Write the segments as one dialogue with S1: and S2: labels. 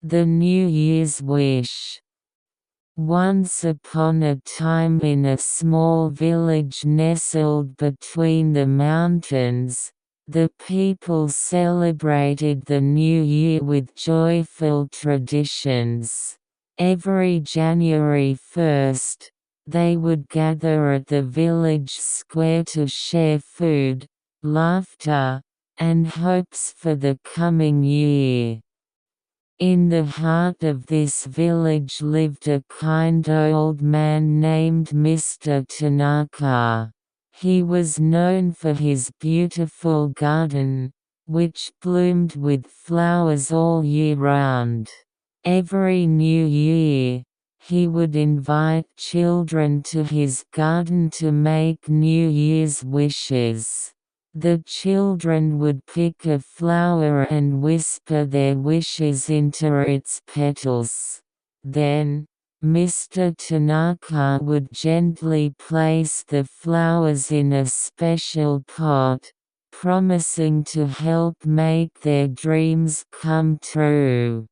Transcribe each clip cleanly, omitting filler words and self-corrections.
S1: The New Year's Wish. Once upon a time in a small village nestled between the mountains, the people celebrated the New Year with joyful traditions. Every January 1st, they would gather at the village square to share food, laughter, and hopes for the coming year. In the heart of this village lived a kind old man named Mr. Tanaka. He was known for his beautiful garden, which bloomed with flowers all year round. Every New Year, he would invite children to his garden to make New Year's wishes. The children would pick a flower and whisper their wishes into its petals. Then, Mr. Tanaka would gently place the flowers in a special pot, promising to help make their dreams come true.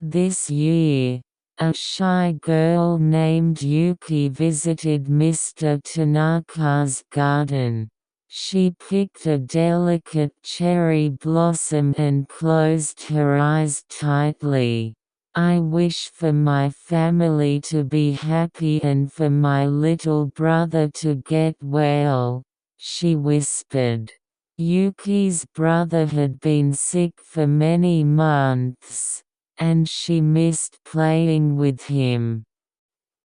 S1: This year, a shy girl named Yuki visited Mr. Tanaka's garden. She picked a delicate cherry blossom and closed her eyes tightly. "I wish for my family to be happy and for my little brother to get well," she whispered. Yuki's brother had been sick for many months, and she missed playing with him.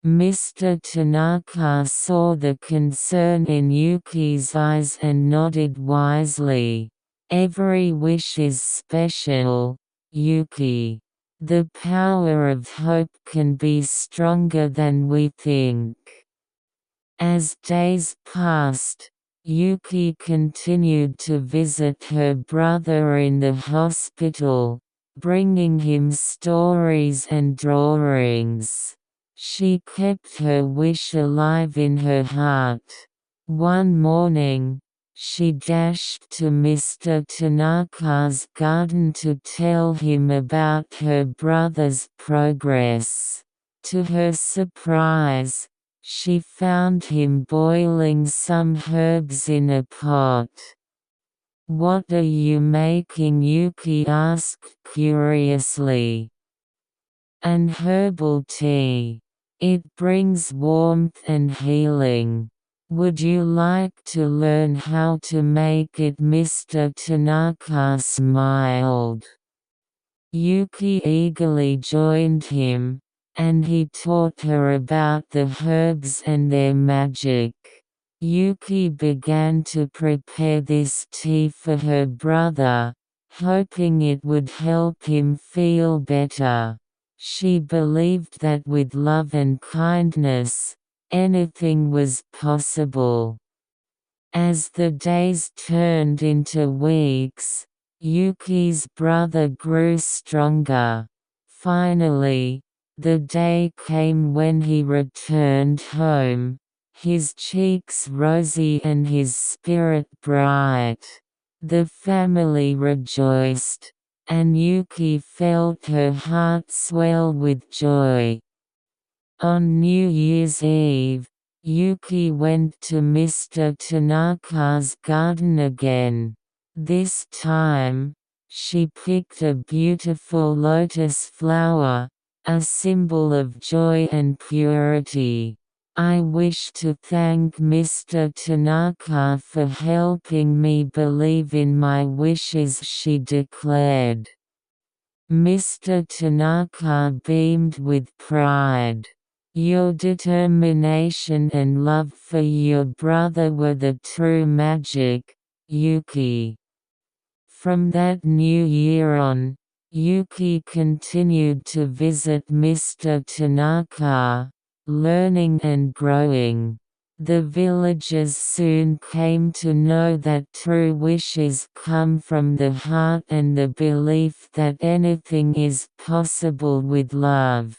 S1: Mr. Tanaka saw the concern in Yuki's eyes and nodded wisely. "Every wish is special, Yuki. The power of hope can be stronger than we think." As days passed, Yuki continued to visit her brother in the hospital, bringing him stories and drawings. She kept her wish alive in her heart. One morning, she dashed to Mr. Tanaka's garden to tell him about her brother's progress. To her surprise, she found him boiling some herbs in a pot. "What are you making?" Yuki asked curiously. "An herbal tea. It brings warmth and healing. Would you like to learn how to make it?" Mr. Tanaka smiled. Yuki eagerly joined him, and he taught her about the herbs and their magic. Yuki began to prepare this tea for her brother, hoping it would help him feel better. She believed that with love and kindness, anything was possible. As the days turned into weeks, Yuki's brother grew stronger. Finally, the day came when he returned home, his cheeks rosy and his spirit bright. The family rejoiced, and Yuki felt her heart swell with joy. On New Year's Eve, Yuki went to Mr. Tanaka's garden again. This time, she picked a beautiful lotus flower, a symbol of joy and purity. "I wish to thank Mr. Tanaka for helping me believe in my wishes," she declared. Mr. Tanaka beamed with pride. "Your determination and love for your brother were the true magic, Yuki." From that new year on, Yuki continued to visit Mr. Tanaka, learning and growing. The villagers soon came to know that true wishes come from the heart and the belief that anything is possible with love.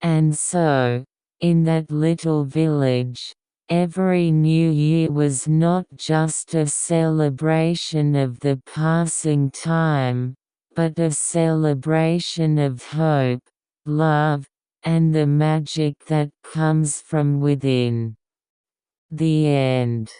S1: And so, in that little village, every New Year was not just a celebration of the passing time, but a celebration of hope, love, and the magic that comes from within. The end.